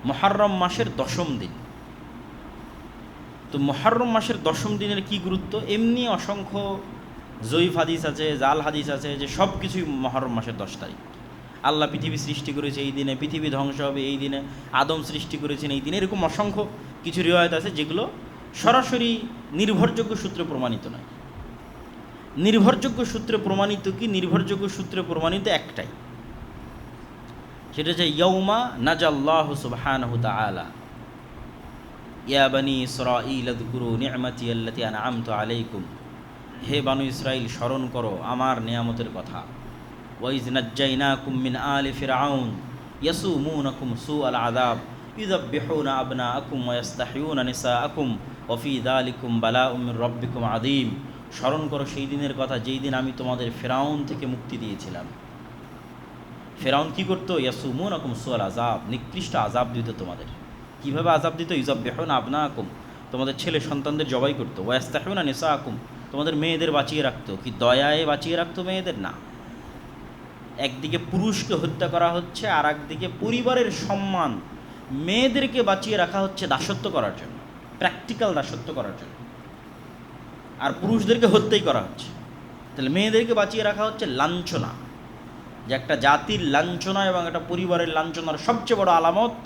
মুহররম মাসের 10ম দিন। তো মুহররম মাসের 10ম দিনের কি গুরুত্ব? এমনি অসংখ্য জয়ীফ হাদিস আছে, জাল হাদিস আছে যে সব কিছুই মুহররম মাসের 10 তারিখ। আল্লাহ পৃথিবী সৃষ্টি করেছে এই দিনে, পৃথিবী ধ্বংস হবে এই দিনে, আদম সৃষ্টি করেছেন এই দিনে, এরকম অসংখ্য কিছু রিওয়ায়াত আছে যেগুলো সরাসরি নির্ভরযোগ্য সূত্রে প্রমাণিত নয়। নির্ভরযোগ্য সূত্রে প্রমাণিত কি? নির্ভরযোগ্য সূত্রে প্রমাণিত একটাই, সেটা হচ্ছে ইয়াউমা নাজাল্লাহু সুবহানাহু তাআলা ইয়া বানি ইসরাঈল আযকুরু নি'মাতি আল্লাতী আন'আমতু আলাইকুম, হে বানু ইসরাইল স্মরণ করো আমার নিয়ামতের কথা। ওয়াইজ নাজ্জাইনাকুম মিন আলি ফিরআউন ইয়াসুমুনাকুম সুআল আযাব ইউযাব্বিহুনা আবনাআকুম ওয়া ইস্তাহইয়ুনা নিসাআকুম ওয়া ফী যালিকুম বালাউম মির রাব্বিকুম আযীম। স্মরণ করো সেই দিনের কথা যেই দিন আমি তোমাদের ফিরআউন থেকে মুক্তি দিয়েছিলাম। ফিরআউন কী করতো? ইয়াসুমুনাকুম সুআল আযাব, নিকৃষ্ট আযাব দিত তোমাদের। কীভাবে আযাব দিত? ইউযাব্বিহুনা আবনাআকুম, তোমাদের ছেলে সন্তানদের জবাই করতো। ওয়া ইস্তাহইয়ুনা নিসাআকুম, তোমাদের মেয়েদের বাঁচিয়ে রাখতো। কি দয়ায় বাঁচিয়ে রাখতো মেয়েদের? না, একদিকে পুরুষকে হত্যা করা হচ্ছে, আর একদিকে পরিবারের সম্মান, মেয়েদেরকে বাঁচিয়ে রাখা হচ্ছে দাসত্ব করার জন্য, প্র্যাকটিক্যাল দাসত্ব করার জন্য, আর পুরুষদেরকে হত্যাই করা হচ্ছে। তাহলে মেয়েদেরকে বাঁচিয়ে রাখা হচ্ছে লাঞ্ছনা, যে একটা জাতির লাঞ্ছনা এবং একটা পরিবারের লাঞ্ছনার সবচেয়ে বড় আলামত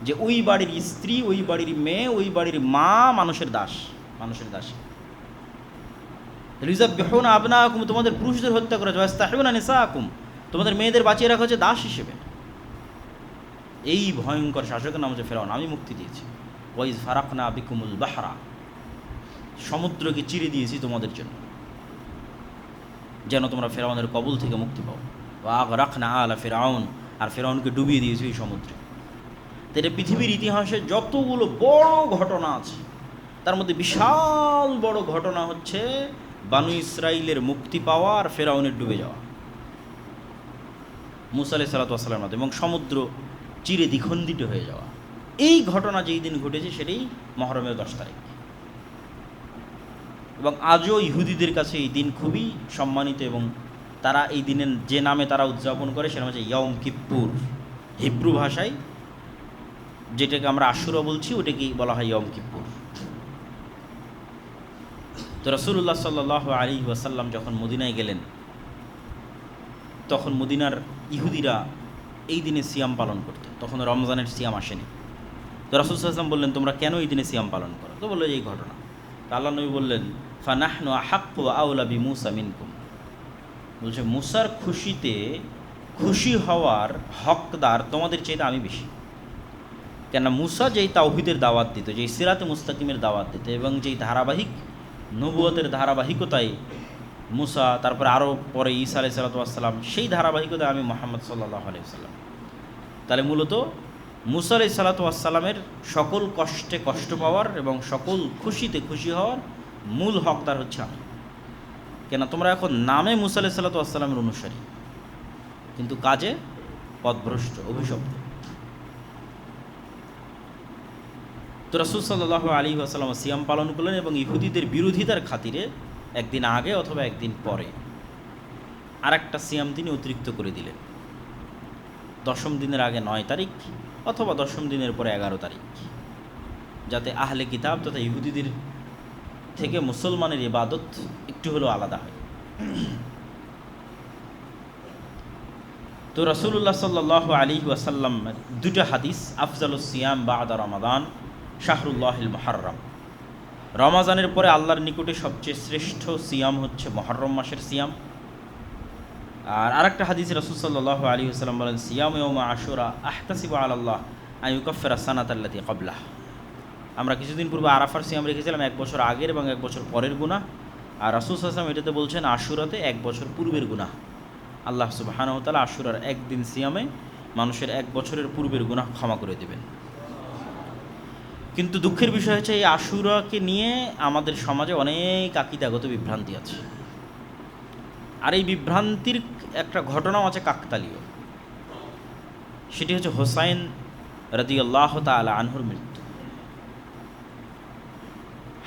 যে ওই বাড়ির স্ত্রী, ওই বাড়ির মেয়ে, ওই বাড়ির মা মানুষের দাস, মানুষের দাসী। ইউযাব্বিহুনা আবনাআকুম, তোমাদের পুরুষদের হত্যা করেছে। ওয়া ইস্তাহইয়ুনা নিসাআকুম, তোমাদের মেয়েদের বাঁচিয়ে রাখা হচ্ছে দাস হিসেবে। এই ভয়ঙ্কর শাসকের নাম হচ্ছে ফেরাউন। আমি মুক্তি দিয়েছি। ওয়াইজ ফারাকনা বিকুমুল বাহরা, সমুদ্রকে চিরে দিয়েছি তোমাদের জন্য, যেন তোমরা ফেরাউনের কবল থেকে মুক্তি পাও। ওয়া আগরাকনা আলা ফিরআউন, আর ফেরাউনকে ডুবিয়ে দিয়েছি এই সমুদ্রে। তো এটা পৃথিবীর ইতিহাসে যতগুলো বড় ঘটনা আছে তার মধ্যে বিশাল বড় ঘটনা হচ্ছে বানু ইসরাইলের মুক্তি পাওয়া আর ফেরাউনের ডুবে যাওয়া মুসা আলাইহিস সালাতু ওয়াস সালামের মাধ্যমে, এবং সমুদ্র চিরে দ্বিখণ্ডিত হয়ে যাওয়া। এই ঘটনা যেই দিন ঘটেছে সেটাই মুহররমের 10 তারিখ। এবং আজও ইহুদিদের কাছে এই দিন খুবই সম্মানিত, এবং তারা এই দিনের যে নামে তারা উদযাপন করে সেটা হচ্ছে ইয়ম কিপ্পুর। হিব্রু ভাষায় যেটাকে আমরা আশুরা বলছি ওটাকেই বলা হয় ইয়ম কিপ্পুর। তো রাসূলুল্লাহ সাল্লাল্লাহু আলাইহি ওয়াসাল্লাম যখন মদিনায় গেলেন, তখন মদিনার ইহুদিরা এই দিনে সিয়াম পালন করত। তখন রমজানের সিয়াম আসেনি। তো রাসূল সাল্লাল্লাহু আলাইহি ওয়াসাল্লাম বললেন, তোমরা কেন এই দিনে সিয়াম পালন করো? তো বললো এই ঘটনা। তো আল্লাহ নবী বললেন, ফানাহনু আহাক্কু ওয়া আওলা বিমূসা মিনকুম, বলছে মুসার খুশিতে খুশি হওয়ার হকদার তোমাদের চাইতে আমি বেশি। কেন? মুসা যেই তাওহীদের দাওয়াত দিত, যেই সিরাতে মুস্তাকিমের দাওয়াত দিত, এবং যেই ধারাবাহিক নবুয়তের ধারাবাহিকতায় মুসা, তারপরে আরও পরে ঈসা আলাইহিস সালাতু ওয়াস সালাম, সেই ধারাবাহিকতায় আমি মুহাম্মদ সাল্লাল্লাহু আলাইহি ওয়াসাল্লাম। তাহলে মূলত মুসা আলাইহিস সালাতু ওয়াস সালামের সকল কষ্টে কষ্ট পাওয়ার এবং সকল খুশিতে খুশি হওয়ার মূল হকদার হচ্ছে আমি। কেন? তোমরা এখন নামে মুসা আলাইহিস সালাতু ওয়াস সালামের অনুসারী, কিন্তু কাজে পথভ্রষ্ট, অভিশপ্ত। তো রাসূল সাল্লাল্লাহু আলাইহি ওয়াসাল্লাম সিয়াম পালন করলেন, এবং ইহুদিদের বিরোধিতার খাতিরে একদিন আগে অথবা একদিন পরে আর একটা সিয়াম তিনি অতিরিক্ত করে দিলেন। 10ম দিনের আগে 9 তারিখ অথবা 10ম দিনের পরে 11 তারিখ, যাতে আহলে কিতাব তথা ইহুদিদের থেকে মুসলমানের ইবাদত একটু হলেও আলাদা হয়। তো রাসূলুল্লাহ সাল্লাল্লাহু আলাইহি ওয়াসাল্লাম দুটো হাদিস, আফজালুস সিয়াম বা'দা রমাদান শাহরুল্লাহিল মুহররম, রমাজানের পরে আল্লাহর নিকটে সবচেয়ে শ্রেষ্ঠ সিয়াম হচ্ছে মুহররম মাসের সিয়াম। আর আরেকটা হাদিসে রাসূল সাল্লাল্লাহু আলাইহি ওয়াসাল্লাম বলেন, সিয়াম ইয়াউমা আশুরা আহতাসিবু আলাল্লাহ আন ইউকাফফিরা সানাতাল্লাতী ক্বাবলাহ। আমরা কিছুদিন পূর্বে আরাফার সিয়াম রেখেছিলাম 1 বছর আগের এবং 1 বছর পরের গুনাহ, আর রাসূল সাল্লাল্লাহু আলাইহি ওয়াসাল্লাম এটাতে বলছেন আশুরাতে 1 বছর পূর্বের গুনাহ। আল্লাহ সুবহানাহু ওয়া তাআলা আশুরার একদিন সিয়ামে মানুষের 1 বছরের পূর্বের গুনাহ ক্ষমা করে দেবেন। কিন্তু দুঃখের বিষয় হচ্ছে এই আশুরাকে নিয়ে আমাদের সমাজে অনেক আকীদাগত বিভ্রান্তি আছে, আর এই বিভ্রান্তির একটা ঘটনাও আছে কাকতালীয়। সেটি হচ্ছে হোসাইন রাদিয়াল্লাহু তাআলা আনহুর মৃত্যু।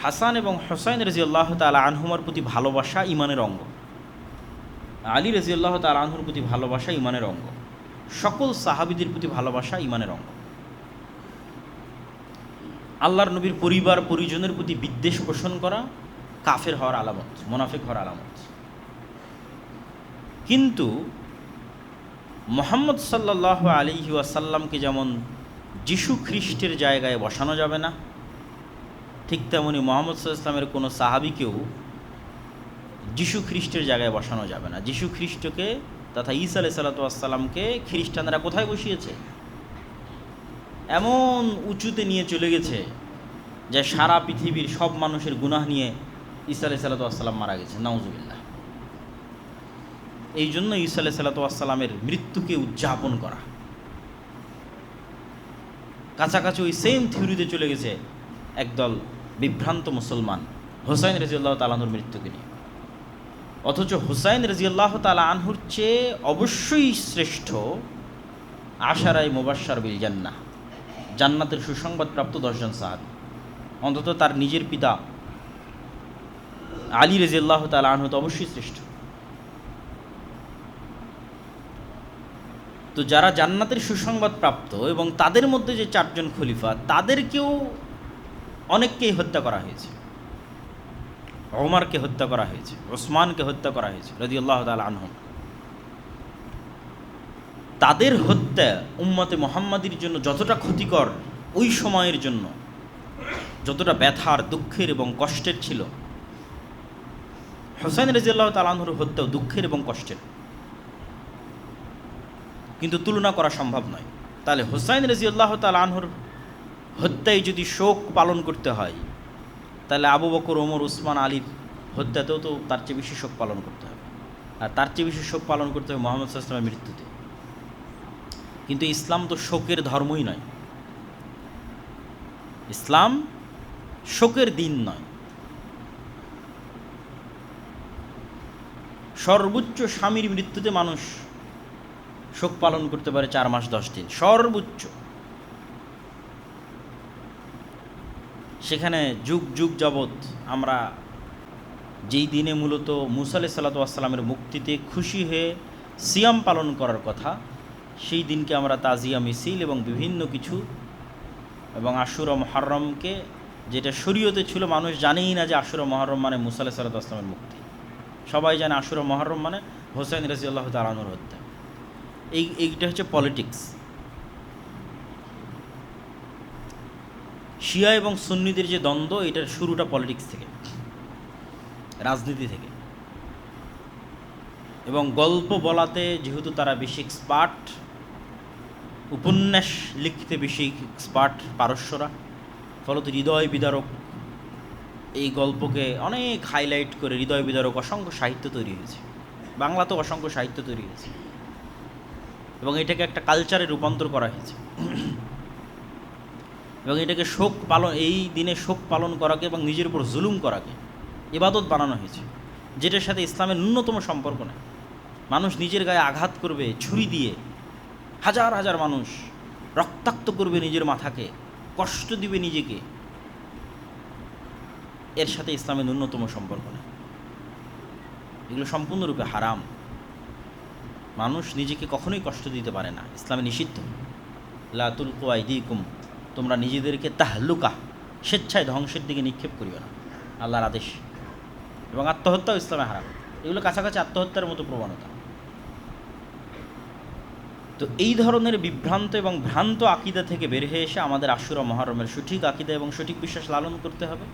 হাসান এবং হোসাইন রাদিয়াল্লাহু তাআলা আনহুমার প্রতি ভালোবাসা ঈমানের অঙ্গ, আলী রাদিয়াল্লাহু তাআলা আনহুর প্রতি ভালোবাসা ঈমানের অঙ্গ, সকল সাহাবীদের প্রতি ভালোবাসা ঈমানের অঙ্গ। আল্লাহর নবীর পরিবার পরিজনের প্রতি বিদ্বেষ পোষণ করা কাফের হওয়ার আলামত, মুনাফিক হওয়ার আলামত। কিন্তু মুহাম্মদ সাল্লাল্লাহু আলাইহি ওয়াসাল্লামকে যেমন যিশু খ্রিস্টের জায়গায় বসানো যাবে না, ঠিক তেমনি মুহাম্মদ সাল্লাল্লাহু আলাইহি ওয়াসাল্লামের কোনো সাহাবীকেও যিশু খ্রিস্টের জায়গায় বসানো যাবে না। যিশু খ্রিস্টকে তথা ঈসা আলাইহিস সালাতু ওয়াস সালামকে খ্রিস্টানরা কোথায় বসিয়েছে? এমন উঁচুতে নিয়ে চলে গেছে যে সারা পৃথিবীর সব মানুষের গুনাহ নিয়ে ঈসা আলাইহিস সালাতু ওয়াস সালাম মারা গেছে, নাউজুবিল্লাহ। এই জন্য ঈসা আলাইহিস সালাতু ওয়াস সালামের মৃত্যুকে উদযাপন করা, কাছাকাছি ওই সেম থিওরিতে চলে গেছে একদল বিভ্রান্ত মুসলমান হুসাইন রাদিয়াল্লাহু তাআলা আনহুর মৃত্যুকে নিয়ে। অথচ হুসাইন রাদিয়াল্লাহু তাআলা আনহুর চেয়ে অবশ্যই শ্রেষ্ঠ আশারায়ে মুবাশশার বিল জান্নাহ, জান্নাতের সুসংবাদপ্রাপ্ত 10 জন সাহাবী। অন্তত তার নিজের পিতা আলী রাদিয়াল্লাহু তাআলা আনহু তো অবশ্যই শ্রেষ্ঠ। তো যারা জান্নাতের সুসংবাদ প্রাপ্ত এবং তাদের মধ্যে যে 4 জন খলিফা, তাদেরকেও অনেককেই হত্যা করা হয়েছে। ওমরকে হত্যা করা হয়েছে, ওসমানকে হত্যা করা হয়েছে রাদিয়াল্লাহু তাআলা আনহুম। তাদের হত্যা উম্মতে মুহাম্মাদির জন্য যতটা ক্ষতিকর, ওই সময়ের জন্য যতটা ব্যথার, দুঃখের এবং কষ্টের ছিল, হুসাইন রাদিয়াল্লাহু তাআলা আনহুর হত্যাও দুঃখের এবং কষ্টের, কিন্তু তুলনা করা সম্ভব নয়। তাহলে হুসাইন রাদিয়াল্লাহু তাআলা আনহুর হত্যায় যদি শোক পালন করতে হয়, তাহলে আবু বকর, ওমর, উসমান, আলীর হত্যাতেও তো তার চেয়ে বেশি শোক পালন করতে হবে। আর তার চেয়ে বেশি শোক পালন করতে হবে মুহাম্মদ সাল্লাল্লাহু আলাইহি ওয়াসাল্লামের মৃত্যুতে। কিন্তু ইসলাম তো শোকের ধর্মই নয়, ইসলাম শোকের দিন নয়। সর্বোচ্চ স্বামীর মৃত্যুতে মানুষ শোক পালন করতে পারে 4 মাস 10 দিন, সর্বোচ্চ। সেখানে যুগ যুগ যাবৎ আমরা যেই দিনে মূলত মুসা আলাইহিস সালাতু ওয়াস সালামের মুক্তিতে খুশি হয়ে সিয়াম পালন করার কথা, সেই দিনকে আমরা তাজিয়া মিছিল এবং বিভিন্ন কিছু, এবং আশুরা মুহররমকে, যেটা শরীয়তে ছিল, মানুষ জানেই না যে আশুরা মুহররম মানে মুসা আলাইহিস সালাতু ওয়াস সালামের মুক্তি। সবাই জানে আশুরা মুহররম মানে হুসাইন রাদিয়াল্লাহু তাআলা আনহুর হত্যা। এইটা হচ্ছে পলিটিক্স। শিয়া এবং সুন্নিদের যে দ্বন্দ্ব, এটার শুরুটা পলিটিক্স থেকে, রাজনীতি থেকে। এবং গল্প বলাতে যেহেতু তারা বেশি এক্সপার্ট, উপন্যাস লিখতে বেশি এক্সপার্ট পারস্যরা, ফলত হৃদয় বিদারক এই গল্পকে অনেক হাইলাইট করে হৃদয় বিদারক অসংখ্য সাহিত্য তৈরি হয়েছে। বাংলাতেও অসংখ্য সাহিত্য তৈরি হয়েছে এবং এটাকে একটা কালচারে রূপান্তর করা হয়েছে। এবং এটাকে শোক পালন, এই দিনে শোক পালন করাকে এবং নিজের উপর জুলুম করাকে ইবাদত বানানো হয়েছে, যেটার সাথে ইসলামের ন্যূনতম সম্পর্ক নেই। মানুষ নিজের গায়ে আঘাত করবে ছুরি দিয়ে, হাজার হাজার মানুষ রক্তাক্ত করবে নিজের মাথাকে, কষ্ট দিবে নিজেকে, এর সাথে ইসলামের ন্যূনতম সম্পর্ক নেই। এগুলো সম্পূর্ণরূপে হারাম। মানুষ নিজেকে কখনোই কষ্ট দিতে পারে না, ইসলামে নিষিদ্ধ। লা তুলকু আইদিকুম, তোমরা নিজেদেরকে তাহলুকা, স্বেচ্ছায় ধ্বংসের দিকে নিক্ষেপ করিও না, আল্লাহর আদেশ। এবং আত্মহত্যাও ইসলামে হারাম। এগুলো কাছাকাছি আত্মহত্যার মতো প্রবণতা। তো এই ধরনের বিভ্রান্ত এবং ভ্রান্ত আকিদা থেকে বের হয়ে এসে আমাদের আশুরা মুহররমের সঠিক আকিদা এবং সঠিক বিশ্বাস লালন করতে হবে।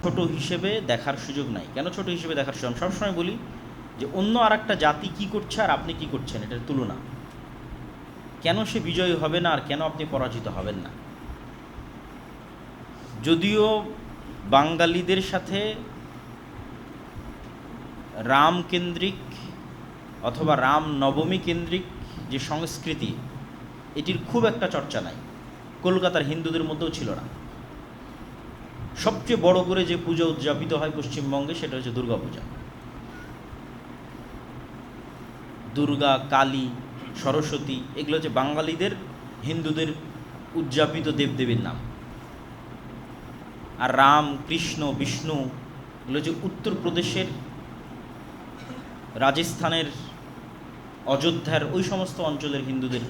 ছোট হিসেবে দেখার সুযোগ নাই। কেন ছোট হিসেবে দেখার সুযোগ? সবসময় বলি যে অন্য আর একটা জাতি কী করছে আর আপনি কি করছেন, এটার তুলনা। কেন সে বিজয়ী হবে না আর কেন আপনি পরাজিত হবেন না? যদিও বাঙালিদের সাথে রাম কেন্দ্রিক অথবা রাম নবমী কেন্দ্রিক যে সংস্কৃতি, এটির খুব একটা চর্চা নাই, কলকাতার হিন্দুদের মধ্যেও ছিল না। সবচেয়ে বড় করে যে পূজা উদযাপিত হয় পশ্চিমবঙ্গে, সেটা হচ্ছে দুর্গা পূজা। দুর্গা, কালী, সরস্বতী, এগুলো হচ্ছে বাঙালিদের, হিন্দুদের উদযাপিত দেবদেবীর নাম। আর রাম, কৃষ্ণ, বিষ্ণু, এগুলো হচ্ছে উত্তরপ্রদেশের, রাজস্থানের, অযোধ্যার ওই সমস্ত অঞ্চলের হিন্দুদের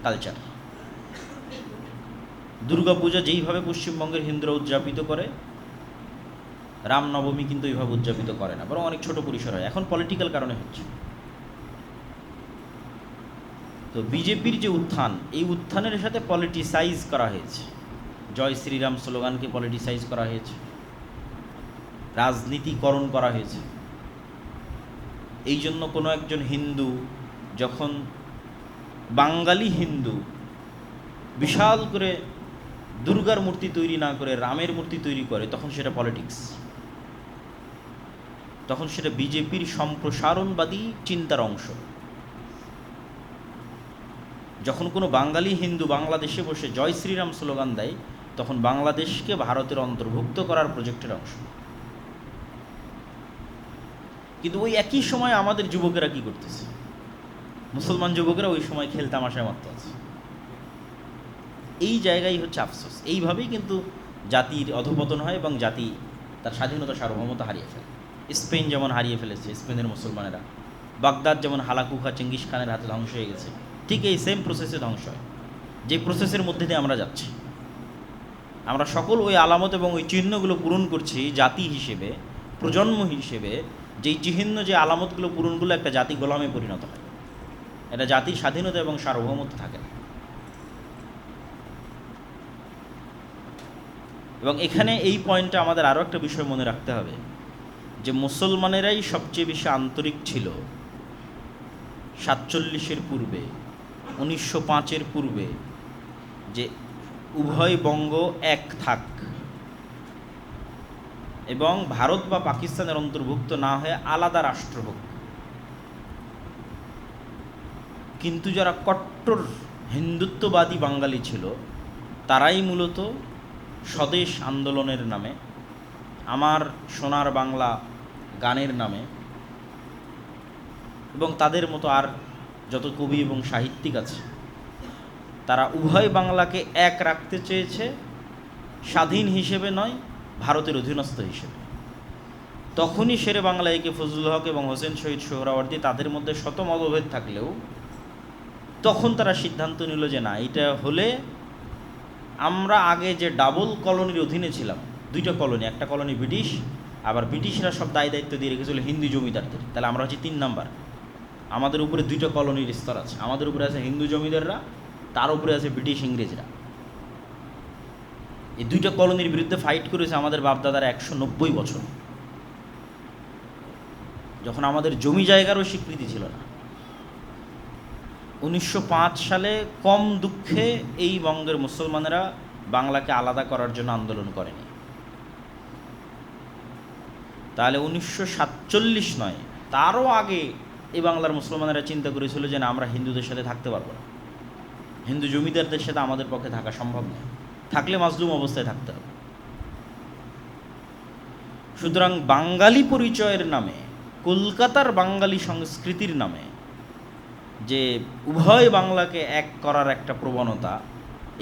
কালচার। দুর্গাপূজা যেইভাবে পশ্চিমবঙ্গের হিন্দুরা উদযাপিত করে, রামনবমী কিন্তু এইভাবে উদযাপিত করে না, বরং অনেক ছোট পরিসর হয়। এখন পলিটিক্যাল কারণে হচ্ছে। তো বিজেপির যে উত্থান, এই উত্থানের সাথে পলিটিসাইজ করা হয়েছে, জয় শ্রীরাম স্লোগানকে পলিটিসাইজ করা হয়েছে, রাজনীতিকরণ করা হয়েছে। এই জন্য কোনো একজন হিন্দু যখন, বাঙালি হিন্দু বিশাল করে দুর্গার মূর্তি তৈরি না করে রামের মূর্তি তৈরি করে, তখন সেটা পলিটিক্স, তখন সেটা বিজেপির সম্প্রসারণবাদী চিন্তার অংশ। যখন কোনো বাঙালি হিন্দু বাংলাদেশে বসে জয় শ্রীরাম স্লোগান দেয়, তখন বাংলাদেশকে ভারতের অন্তর্ভুক্ত করার প্রজেক্টের অংশ। কিন্তু ওই একই সময় আমাদের যুবকেরা কি করতেছে, মুসলমান যুবকেরা ওই সময় খেলতামাশায় মত্ত আছে। এই জায়গায় হচ্ছে আফসোস। এইভাবেই কিন্তু জাতির অধঃপতন হয় এবং জাতি তার স্বাধীনতা সার্বভৌমতা হারিয়ে ফেলে। স্পেন যেমন হারিয়ে ফেলেছে, স্পেনের মুসলমানেরা, বাগদাদ যেমন হালাকুখা চেঙ্গিস খানের হাতে ধ্বংস হয়ে গেছে, ঠিক এই সেম প্রসেসে ধ্বংস হয়, যে প্রসেসের মধ্যে দিয়ে আমরা যাচ্ছি। আমরা সকল ওই আলামত এবং ওই চিহ্নগুলো পূরণ করছি জাতি হিসেবে, প্রজন্ম হিসেবে। যেই চিহ্ন, যে আলামতগুলো পূরণগুলো একটা জাতি গোলামে পরিণত হয়, এটা জাতির স্বাধীনতা এবং সার্বভৌমত্ব থাকে না। এবং এখানে এই পয়েন্টটা আমাদের আরও একটা বিষয় মনে রাখতে হবে, যে মুসলমানেরাই সবচেয়ে বেশি আন্তরিক ছিল 47-এর পূর্বে, 1905-এর পূর্বে, যে উভয় বঙ্গ এক থাক এবং ভারত বা পাকিস্তানের অন্তর্ভুক্ত না হয়ে আলাদা রাষ্ট্র হোক। কিন্তু যারা কট্টর হিন্দুত্ববাদী বাঙালি ছিল, তারাই মূলত স্বদেশ আন্দোলনের নামে, আমার সোনার বাংলা গানের নামে, এবং তাদের মতো আর যত কবি এবং সাহিত্যিক আছে, তারা উভয় বাংলাকে এক রাখতে চেয়েছে, স্বাধীন হিসেবে নয়, ভারতের অধীনস্থ হিসেবে। তখনই শেরে বাংলা একে ফজলুল হক এবং হোসেন শহীদ সোহরাওয়ার্দী, তাদের মধ্যে শত মতভেদ থাকলেও তখন তারা সিদ্ধান্ত নিল যে না, এটা হলে আমরা আগে যে ডাবল কলোনির অধীনে ছিলাম, দুইটা কলোনি, একটা কলোনি ব্রিটিশ, আবার ব্রিটিশরা সব দায় দায়িত্ব দিয়ে রেখেছিল হিন্দু জমিদারদের, তাহলে আমরা হচ্ছে 3 নাম্বার। আমাদের উপরে 2টা কলোনির স্তর আছে, আমাদের উপরে আছে হিন্দু জমিদাররা, তার উপরে আছে ব্রিটিশ ইংরেজরা। এই 2টা কলোনির বিরুদ্ধে ফাইট করেছে আমাদের বাপদাদারা 190 বছর, যখন আমাদের জমি জায়গারও স্বীকৃতি ছিল না। 1905 সালে কম দুঃখে এই বঙ্গের মুসলমানেরা বাংলাকে আলাদা করার জন্য আন্দোলন করেনি। তাহলে 1947 নয়, তারও আগে এই বাংলার মুসলমানেরা চিন্তা করেছিল যে না, আমরা হিন্দুদের সাথে থাকতে পারবো না, হিন্দু জমিদারদের সাথে আমাদের পক্ষে থাকা সম্ভব নয়, থাকলে মাজলুম অবস্থায় থাকতে হবে। সুতরাং বাঙালি পরিচয়ের নামে, কলকাতার বাঙালি সংস্কৃতির নামে যে উভয় বাংলাকে এক করার একটা প্রবণতা,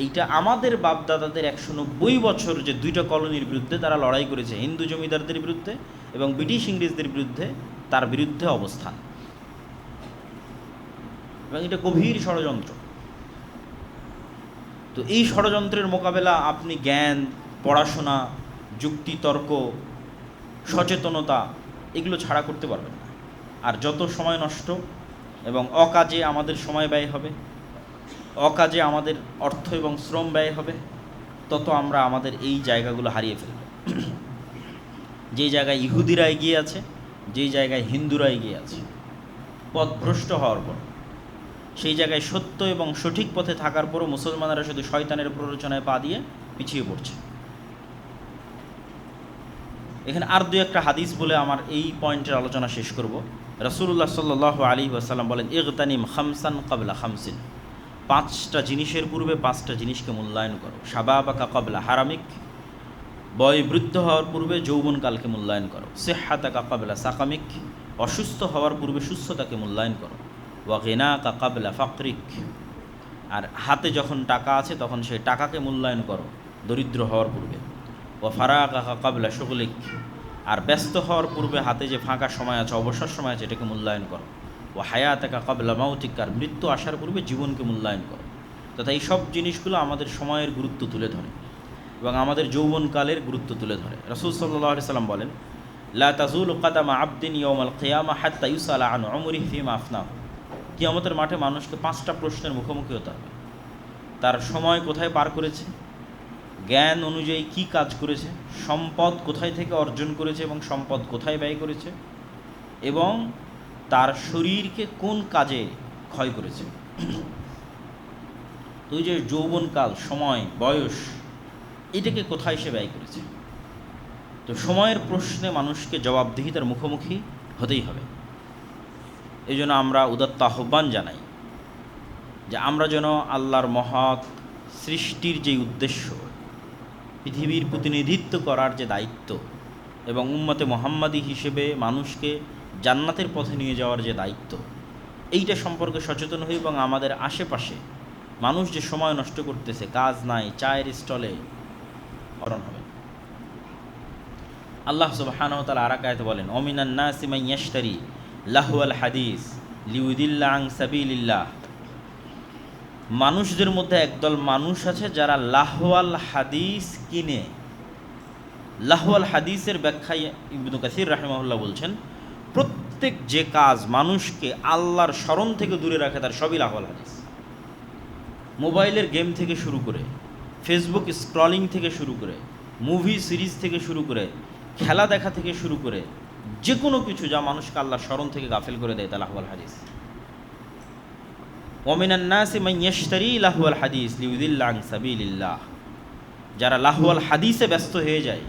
এইটা আমাদের বাপদাদাদের 190 বছর যে 2টা কলোনির বিরুদ্ধে তারা লড়াই করেছে, হিন্দু জমিদারদের বিরুদ্ধে এবং ব্রিটিশ ইংরেজদের বিরুদ্ধে, তার বিরুদ্ধে অবস্থান। এবং এটা গভীর ষড়যন্ত্র। তো এই ষড়যন্ত্রের মোকাবেলা আপনি জ্ঞান, পড়াশোনা, যুক্তি, তর্ক, সচেতনতা এগুলো ছাড়া করতে পারবেন না। আর যত সময় নষ্ট এবং অকাজে আমাদের সময় ব্যয় হবে, অকাজে আমাদের অর্থ এবং শ্রম ব্যয় হবে, তত আমরা আমাদের এই জায়গাগুলো হারিয়ে ফেলব। যেই জায়গায় ইহুদিরা এগিয়ে আছে, যেই জায়গায় হিন্দুরা এগিয়ে আছে, পথভ্রষ্ট হওয়ার পর, সেই জায়গায় সত্য এবং সঠিক পথে থাকার পরও মুসলমানেরা শুধু শয়তানের প্ররোচনায় পা দিয়ে পিছিয়ে পড়ছে। এখানে আর 2-1টা হাদিস বলে আমার এই পয়েন্টের আলোচনা শেষ করব। রাসূলুল্লাহ সাল্লাল্লাহু আলাইহি ওয়াসাল্লাম বলেন, ইগতানিম খামসান ক্বাবলা খামসিন, 5টা জিনিসের পূর্বে 5টা জিনিসকে মূল্যায়ন করো। শাবাবাকা ক্বাবলা হারামিক, বয় বৃদ্ধ হওয়ার পূর্বে যৌবনকালকে মূল্যায়ন করো। সিহহাতাকা ক্বাবলা সাকামিক, অসুস্থ হওয়ার পূর্বে সুস্থতাকে মূল্যায়ন করো। ওয়া গিনাকা ক্বাবলা ফাকরিক, আর হাতে যখন টাকা আছে তখন সেই টাকাকে মূল্যায়ন করো দরিদ্র হওয়ার পূর্বে। ওয়া ফারাগাকা ক্বাবলা শুগলিক, আর ব্যস্ত হওয়ার পূর্বে হাতে যে ফাঁকা সময় আছে, অবসর সময় আছে, এটাকে মূল্যায়ন করো। ও হায়াতাকা ক্বাবলা মাউতিক, আর মৃত্যু আসার পূর্বে জীবনকে মূল্যায়ন করো। তথা এই সব জিনিসগুলো আমাদের সময়ের গুরুত্ব তুলে ধরে এবং আমাদের যৌবনকালের গুরুত্ব তুলে ধরে। রাসূল সাল্লাল্লাহু আলাইহি সাল্লাম বলেন, লা তাজুলু কাদামা আবদিন ইয়াওমাল কিয়ামা হাত্তা ইউসালা আন উমরিহি ফিমা আফনাহু। কিয়ামতের মাঠে মানুষকে 5টা প্রশ্নের মুখোমুখি হতে হবে। তার সময় কোথায় পার করেছে, জ্ঞান অনুযায়ী কি কাজ করেছে, সম্পদ কোথায় থেকে অর্জন করেছে এবং সম্পদ কোথায় ব্যয় করেছে, এবং তার শরীরকে কোন কাজে ক্ষয় করেছে। তো ওই যে যৌবনকাল, সময়, বয়স, এটাকে কোথায় সে ব্যয় করেছে। তো সময়ের প্রশ্নে মানুষকে জবাবদিহিতার মুখোমুখি হতেই হবে। এই জন্য আমরা উদাত্ত আহ্বান জানাই যে আমরা যেন আল্লাহর মহৎ সৃষ্টির যে উদ্দেশ্য, পৃথিবীর প্রতিনিধিত্ব করার যে দায়িত্ব এবং উম্মতে মুহাম্মাদি হিসেবে মানুষকে জান্নাতের পথে নিয়ে যাওয়ার যে দায়িত্ব, এইটা সম্পর্কে সচেতন হই এবং আমাদের আশেপাশে মানুষ যে সময় নষ্ট করতেছে, কাজ নাই, চায়ের স্টলে অরণ হবে। আল্লাহ সুবহানাহু ওয়া তাআলা আর এক আয়াতে বলেন, ওমিনান নাসি মান ইয়াশতারি লাহওয়াল হাদিস লিউদিল্লা আন সাবিলিল্লাহ। মানুষদের মধ্যে একদল মানুষ আছে যারা লাহওয়াল হাদিস কিনে। লাহওয়াল হাদিসের ব্যাখ্যায় ইবনে কাসির রাহিমাহুল্লাহ বলছেন, প্রত্যেক যে কাজ মানুষকে আল্লাহর স্মরণ থেকে দূরে রাখে তার সবই লাহওয়াল হাদিস। মোবাইলের গেম থেকে শুরু করে, ফেসবুক স্ক্রলিং থেকে শুরু করে, মুভি সিরিজ থেকে শুরু করে, খেলা দেখা থেকে শুরু করে যে কোনো কিছু যা মানুষকে আল্লাহর স্মরণ থেকে গাফেল করে দেয় তা লাহওয়াল হাদিস। ওমিনান নাসি মান ইয়াশতারি লাহওয়াল হাদিস লিউদিল্লা আন সাবিলিল্লাহ। যারা লাহওয়াল হাদিসে ব্যস্ত হয়ে যায়,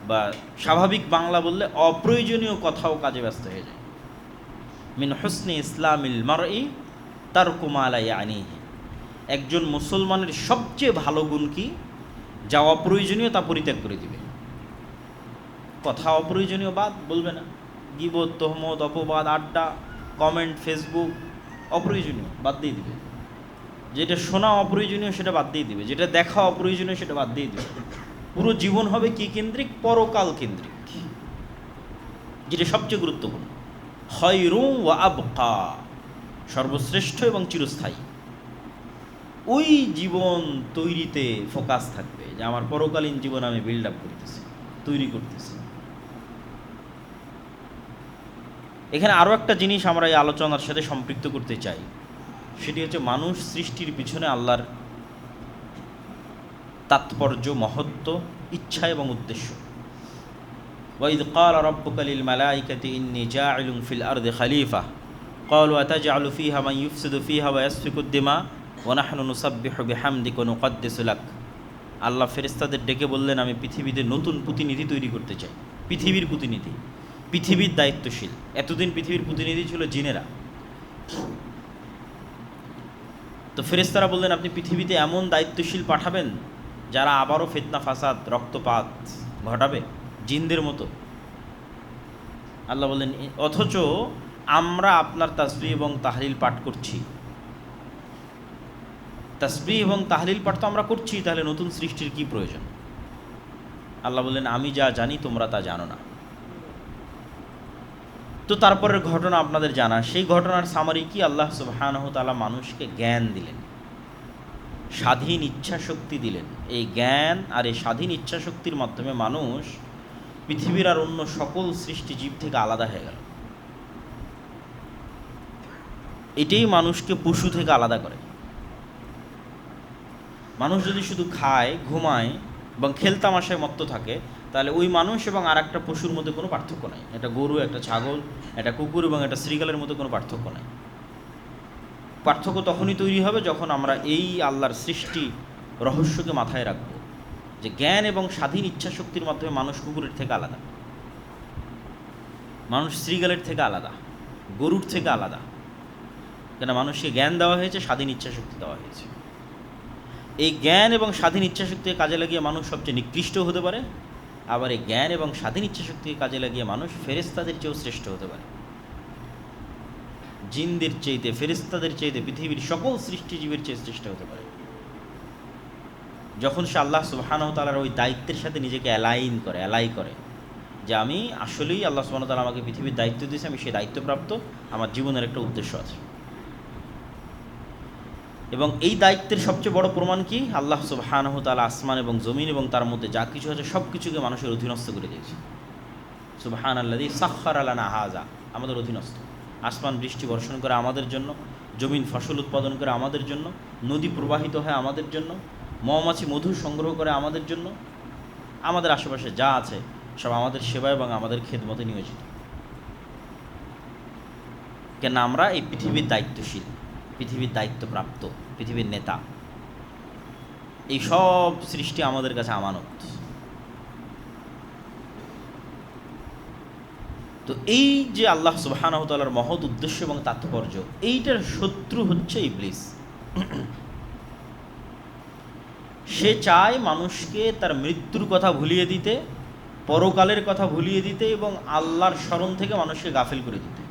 বা স্বাভাবিক বাংলা বললে অপ্রয়োজনীয় কথা ও কাজে ব্যস্ত হয়ে যায়। মিন হুসনি ইসলামিল মারই তারকু মা লা ইয়ানিহি। একজন মুসলমানের সবচেয়ে ভালো গুণ কি? যা অপ্রয়োজনীয় তা পরিত্যাগ করে দিবে। কথা অপ্রয়োজনীয় বাদ বলবে না, গীবত, তহমত, অপবাদ, আড্ডা, কমেন্ট, ফেসবুক অপ্রয়োজনীয় বাদ দিয়ে দিবে। যেটা শোনা অপ্রয়োজনীয় সেটা বাদ দিয়ে দিবে, যেটা দেখা অপ্রয়োজনীয় সেটা বাদ দিয়ে দিবে। পুরো জীবন হবে কি কেন্দ্রিক? পরকাল কেন্দ্রিক, যেটা সবচেয়ে গুরুত্বপূর্ণ। খায়রুন ওয়া আবকা, সর্বশ্রেষ্ঠ এবং চিরস্থায়ী। ওই জীবন তৈরিতে ফোকাস থাকবে যে আমার পরকালীন জীবন আমি বিল্ড আপ করতেছি, তৈরি করতেছি। এখানে আরও একটা জিনিস আমরা এই আলোচনার সাথে সম্পৃক্ত করতে চাই, সেটি হচ্ছে মানুষ সৃষ্টির পিছনে আল্লাহর তাৎপর্য, মহত্ব, ইচ্ছা এবং উদ্দেশ্য। ওয়াইদ ক্বালা রাব্বুকা লিল মালাইকাতি ইন্নী জাইলুন ফিল আরদি খলিফা ক্বালু আতাজআলু ফিহা মান ইউফসিদু ফিহা ওয়া ইয়াসফিকুদ দিমা ওয়া নাহনু নুসাব্বিহু বিহামদিকা ওয়া নুকদ্দিসু লাক। আল্লাহ ফেরেশতাদের ডেকে বললেন, আমি পৃথিবীতে নতুন প্রতিনিধি তৈরি করতে চাই, পৃথিবীর প্রতিনিধি, পৃথিবীর দায়িত্বশীল। এতদিন পৃথিবীর প্রতিনিধি ছিল জিনেরা। তো ফেরেশতারা বললেন, আপনি পৃথিবীতে এমন দায়িত্বশীল পাঠাবেন যারা আবারও ফিতনা, ফাসাদ, রক্তপাত ঘটাবে জিনদের মতো। আল্লাহ বললেন, অথচ আমরা আপনার তাসবিহ এবং তাহলিল পাঠ করছি। তাসবিহ এবং তাহলিল পাঠ তো আমরা করছি, তাহলে নতুন সৃষ্টির কি প্রয়োজন? আল্লাহ বললেন, আমি যা জানি তোমরা তা জানো না। তো তারপরের ঘটনা আপনাদের জানা। সেই ঘটনার সামারি কি? আল্লাহ সুবহানাহু ওয়া তাআলা মানুষকে জ্ঞান দিলেন, স্বাধীন ইচ্ছা শক্তি দিলেন। এই জ্ঞান আর এই স্বাধীন ইচ্ছা শক্তির মাধ্যমে মানুষ পৃথিবীর আর অন্য সকল সৃষ্টিজীব থেকে আলাদা হয়ে গেল। এটাই মানুষকে পশু থেকে আলাদা করে। মানুষ যদি শুধু খায়, ঘুমায় এবং খেলতামাশায় মত্ত থাকে, তাহলে ওই মানুষ এবং আর একটা পশুর মধ্যে কোনো পার্থক্য নাই। একটা গরু, একটা ছাগল, একটা কুকুর এবং একটা শৃগালের মধ্যে কোনো পার্থক্য নাই। পার্থক্য তখনই তৈরি হবে যখন আমরা এই আল্লাহর সৃষ্টি রহস্যকে মাথায় রাখব, যে জ্ঞান এবং স্বাধীন ইচ্ছা শক্তির মাধ্যমে মানুষ কুকুরের থেকে আলাদা, মানুষ শৃগালের থেকে আলাদা, গরুর থেকে আলাদা। কেন? মানুষকে জ্ঞান দেওয়া হয়েছে, স্বাধীন ইচ্ছা শক্তি দেওয়া হয়েছে। এই জ্ঞান এবং স্বাধীন ইচ্ছা শক্তিকে কাজে লাগিয়ে মানুষ সবচেয়ে নিকৃষ্ট হতে পারে, আবার এই জ্ঞান এবং স্বাধীন ইচ্ছা শক্তিকে কাজে লাগিয়ে মানুষ ফেরেশতাদের চেয়েও শ্রেষ্ঠ হতে পারে। জিনদের চাইতে, ফেরেশতাদের চাইতে, পৃথিবীর সকল সৃষ্টিজীবের চেয়ে শ্রেষ্ঠ হতে পারে, যখন সে আল্লাহ সুবহানাহু ওয়া তাআলার ওই দায়িত্বের সাথে নিজেকে অ্যালাই করে যে আমি আসলেই আল্লাহ সুবহানাহু ওয়া তাআলা আমাকে পৃথিবীর দায়িত্ব দিয়েছে, আমি সেই দায়িত্বপ্রাপ্ত, আমার জীবনের একটা উদ্দেশ্য আছে। এবং এই দায়িত্বের সবচেয়ে বড় প্রমাণ কি? আল্লাহ সুবহানাহু ওয়া তাআলা আসমান এবং জমিন এবং তার মধ্যে যা কিছু আছে সব কিছুকে মানুষের অধীনস্থ করে দিয়েছে। সুবহানাল্লাযী সাখখারা লানা হাযা, আমাদের অধীনস্থ। আসমান বৃষ্টি বর্ষণ করে আমাদের জন্য, জমিন ফসল উৎপাদন করে আমাদের জন্য, নদী প্রবাহিত হয় আমাদের জন্য, মৌমাছি মধু সংগ্রহ করে আমাদের জন্য, আমাদের আশেপাশে যা আছে সব আমাদের সেবা এবং আমাদের খেদমতে নিয়োজিত। কেন আমরা এই পৃথিবীর দায়িত্বশীল, পৃথিবীর দায়িত্বপ্রাপ্ত, পৃথিবীর নেতা। এই সব সৃষ্টি আমাদের কাছে আমানত। তো এই যে আল্লাহ সুবহানাহু ওয়া তাআলার মহৎ উদ্দেশ্য এবং তাৎপর্য, এইটার শত্রু হচ্ছে ইবলিস। সে চায় মানুষকে তার মৃত্যুর কথা ভুলিয়ে দিতে, পরকালের কথা ভুলিয়ে দিতে এবং আল্লাহর স্মরণ থেকে মানুষকে গাফিল করে দিতে।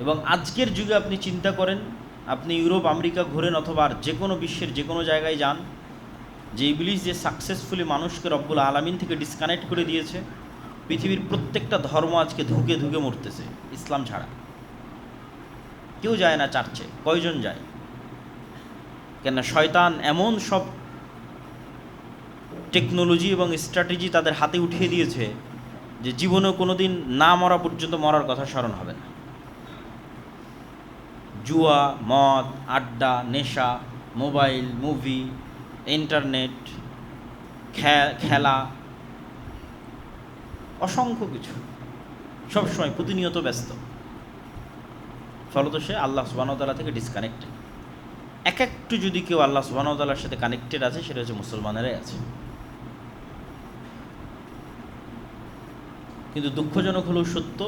এবং আজকের যুগে আপনি চিন্তা করেন, আপনি ইউরোপ আমেরিকা ঘুরেন অথবা আর যে কোনো বিশ্বের যে কোনো জায়গায় যান, যে ইবলিস যে সাকসেসফুলি মানুষকে রব্বুল আলামিন থেকে ডিসকানেক্ট করে দিয়েছে, পৃথিবীর প্রত্যেকটা ধর্ম আজকে ধুকে ধুকে মরতেছে ইসলাম ছাড়া। কেউ যায় না চার্চে, কয়জন যায়? কেন? শয়তান এমন সব টেকনোলজি এবং স্ট্র্যাটেজি তাদের হাতে উঠিয়ে দিয়েছে যে জীবনেও কোনো দিন না মরা পর্যন্ত মরার কথা স্মরণ হবে না। জুয়া, মদ, আড্ডা, নেশা, মোবাইল, মুভি, ইন্টারনেট, খেলা, অসংখ্য কিছু, সবসময় প্রতিনিয়ত ব্যস্ত। ফলত সে আল্লাহ সুবহানাহু ওয়া তাআলা থেকে ডিসকানেক্টেড। একটু যদি কেউ আল্লাহ সুবহানাহু ওয়া তাআলার সাথে কানেক্টেড আছে, সেটা হচ্ছে মুসলমানেরাই আছে। কিন্তু দুঃখজনক হলেও সত্য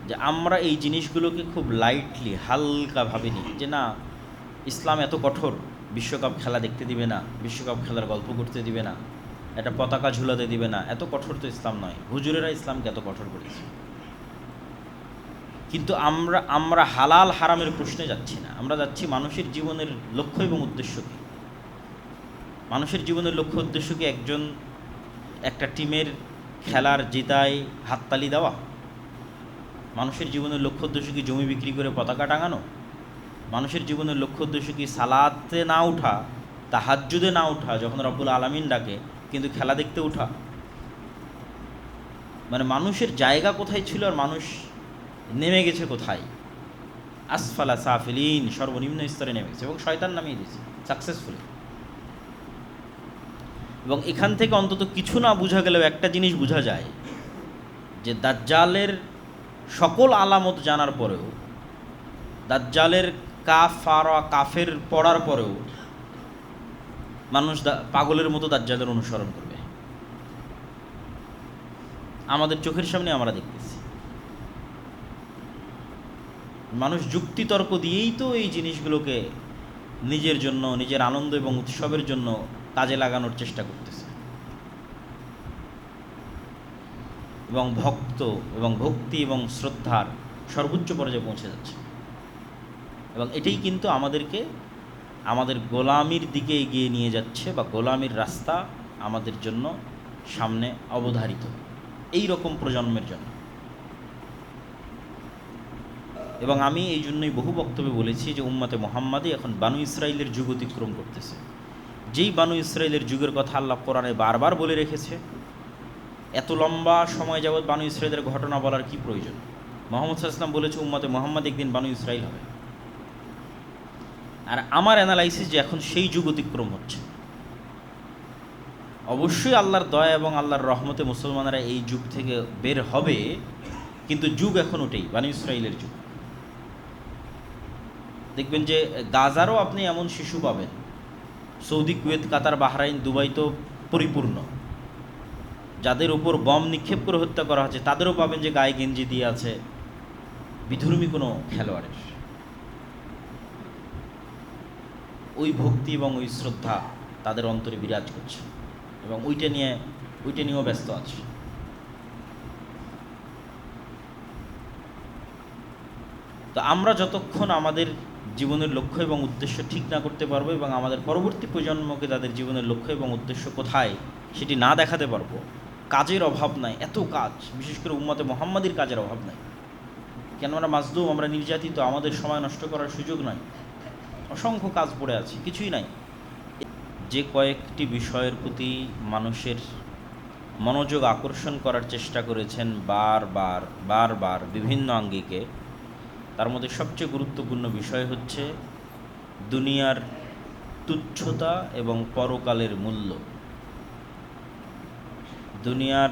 যে আমরা এই জিনিসগুলোকে খুব লাইটলি, হালকা ভাবিনি, যে না ইসলাম এত কঠোর, বিশ্বকাপ খেলা দেখতে দিবে না, বিশ্বকাপ খেলার গল্প করতে দিবে না, একটা পতাকা ঝুলাতে দিবে না। এত কঠোর তো ইসলাম নয়। হুজুরেরা ইসলামকে এত কঠোর করেছে। কিন্তু আমরা হালাল হারামের প্রশ্নে যাচ্ছি না, আমরা যাচ্ছি মানুষের জীবনের লক্ষ্য এবং উদ্দেশ্য কী। মানুষের জীবনের লক্ষ্য উদ্দেশ্য কি একটা টিমের খেলার জেতায় হাততালি দেওয়া? মানুষের জীবনের লক্ষ্য উদ্দেশ্য কি জমি বিক্রি করে পতাকা টাঙানো? মানুষের জীবনের লক্ষ্য উদ্দেশ্য কি সালাতে না উঠা, তাহাজ্জুদে না উঠা যখন রব্বুল আলামিন ডাকে, কিন্তু খেলা দেখতে উঠা? মানে মানুষের জায়গা কোথায় ছিল আর মানুষ নেমে গেছে কোথায়? আসফালা সাফিলিন, সর্বনিম্ন স্তরে নেমে গেছে এবং শয়তান নামিয়ে দিয়েছে সাকসেসফুলি। এবং এখান থেকে অন্তত কিছু না বোঝা গেলেও একটা জিনিস বোঝা যায় যে দাজ্জালের সকল আলামত জানার পরেও, দাজ্জালের কাফের পড়ার পরেও মানুষ পাগলের মতো দাজ্জালের অনুসরণ করবে। আমাদের চোখের সামনে আমরা দেখতেছি। মানুষ যুক্তিতর্ক দিয়েই তো এই জিনিসগুলোকে নিজের জন্য, নিজের আনন্দ এবং উৎসবের জন্য কাজে লাগানোর চেষ্টা করতেছে এবং ভক্তি এবং শ্রদ্ধার সর্বোচ্চ পর্যায়ে পৌঁছে যাচ্ছে। এবং এটাই কিন্তু আমাদেরকে আমাদের গোলামির দিকে এগিয়ে নিয়ে যাচ্ছে, বা গোলামির রাস্তা আমাদের জন্য সামনে অবধারিত এই রকম প্রজন্মের জন্য। এবং আমি এই জন্যই বহু বক্তব্যে বলেছি যে উম্মতে মুহাম্মাদি এখন বানু ইসরাইলের যুগ অতিক্রম করতেছে। যেই বানু ইসরাইলের যুগের কথা আল্লাহ কোরআনে বারবার বলে রেখেছে, এত লম্বা সময় যাবৎ বানু ইসরাইলের ঘটনা বলার কি প্রয়োজন? মুহাম্মদ সাল্লাল্লাহু আলাইহি ওয়াসাল্লাম বলেছে উম্মতে মুহাম্মাদ একদিন বানু ইসরাইল হবে। আর আমার অ্যানালাইসিস যে এখন সেই যুগ অতিক্রম হচ্ছে। অবশ্যই আল্লাহর দয়া এবং আল্লাহর রহমতে মুসলমানেরা এই যুগ থেকে বের হবে, কিন্তু যুগ এখন ওটাই বানু ইসরাইলের যুগ। দেখবেন যে গাজারও আপনি এমন শিশু পাবেন, সৌদি, কুয়েত, কাতার, বাহরাইন, দুবাই তো পরিপূর্ণ, যাদের উপর বম নিক্ষেপ করে হত্যা করা হচ্ছে, তাদেরও পাবেন যে গায়ে গেঞ্জি দিয়ে আছে বিধর্মী কোনো খেলোয়াড়ের। ওই ভক্তি এবং ওই শ্রদ্ধা তাদের অন্তরে বিরাজ করছে এবং ওইটা নিয়েও ব্যস্ত আছে। তো আমরা যতক্ষণ আমাদের জীবনের লক্ষ্য এবং উদ্দেশ্য ঠিক না করতে পারবো এবং আমাদের পরবর্তী প্রজন্মকে তাদের জীবনের লক্ষ্য এবং উদ্দেশ্য কোথায় সেটি না দেখাতে পারবো, কাজের অভাব নাই, এত কাজ, বিশেষ করে উম্মতে মুহাম্মাদির কাজের অভাব নাই, কেন আমরা মাজলুম, আমরা নির্যাতিত, আমাদের সময় নষ্ট করার সুযোগ নাই, অসংখ্য কাজ পড়ে আছে, কিছুই নাই। যে কয়েকটি বিষয়ের প্রতি মানুষের মনোযোগ আকর্ষণ করার চেষ্টা করেছেন বারবার বারবার বিভিন্ন আঙ্গিকে, তার মধ্যে সবচেয়ে গুরুত্বপূর্ণ বিষয় হচ্ছে দুনিয়ার তুচ্ছতা এবং পরকালের মূল্য। দুনিয়ার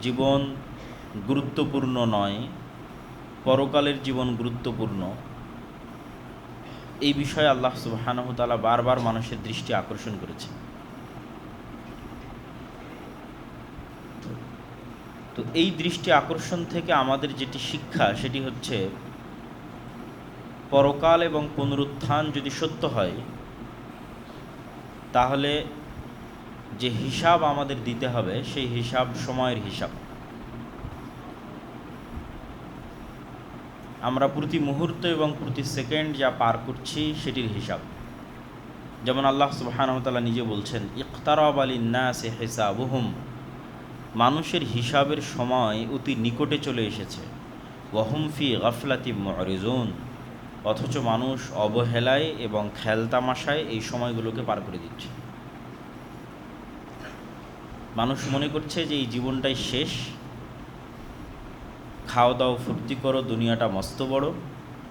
জীবন গুরুত্বপূর্ণ নয়, পরকালের জীবন গুরুত্বপূর্ণ। এই বিষয়ে আল্লাহ সুবহানাহু ওয়া তাআলা বারবার মানুষের দৃষ্টি আকর্ষণ করেছে। তো এই দৃষ্টি আকর্ষণ থেকে আমাদের যেটি শিক্ষা সেটি হচ্ছে, পরকাল এবং পুনরুত্থান যদি সত্য হয়, তাহলে যে হিসাব আমাদের দিতে হবে সেই হিসাব সময়ের হিসাব। আমরা প্রতি মুহূর্ত এবং প্রতি সেকেন্ড যা পার করছি সেটির হিসাব। যেমন আল্লাহ সুবহানাহু ওয়া তাআলা নিজে বলছেন, ইকতারাবা লিন-নাসি হিসাবুহুম, মানুষের হিসাবের সময় অতি নিকটে চলে এসেছে। ওয়াহুম ফি গাফলাতিম মুরিজুন, অথচ মানুষ অবহেলায় এবং খেলতামাশায় এই সময়গুলোকে পার করে দিচ্ছে। মানুষ মনে করছে যে এই জীবনটাই শেষ, খাওয়া দাওয়া ফুর্তি করো, দুনিয়াটা মস্ত বড়,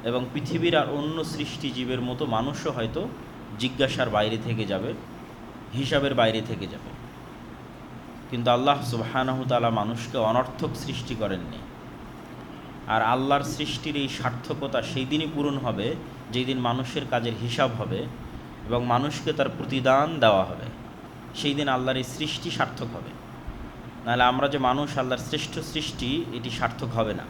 এবং পৃথিবীর আর অন্য সৃষ্টি জীবের মতো মানুষও হয়তো জিজ্ঞাসার বাইরে থেকে যাবে, হিসাবের বাইরে থেকে যাবে। কিন্তু আল্লাহ সুবহানাহু ওয়া তাআলা মানুষকে অনর্থক সৃষ্টি করেননি। আর আল্লাহর সৃষ্টির এই সার্থকতা সেই দিনই পূরণ হবে যেই দিন মানুষের কাজের হিসাব হবে এবং মানুষকে তার প্রতিদান দেওয়া হবে। সেই দিন আল্লাহর এই সৃষ্টি সার্থক হবে। নাহলে আমরা যে মানুষ, আল্লাহর শ্রেষ্ঠ সৃষ্টি, এটি সার্থক হবে না।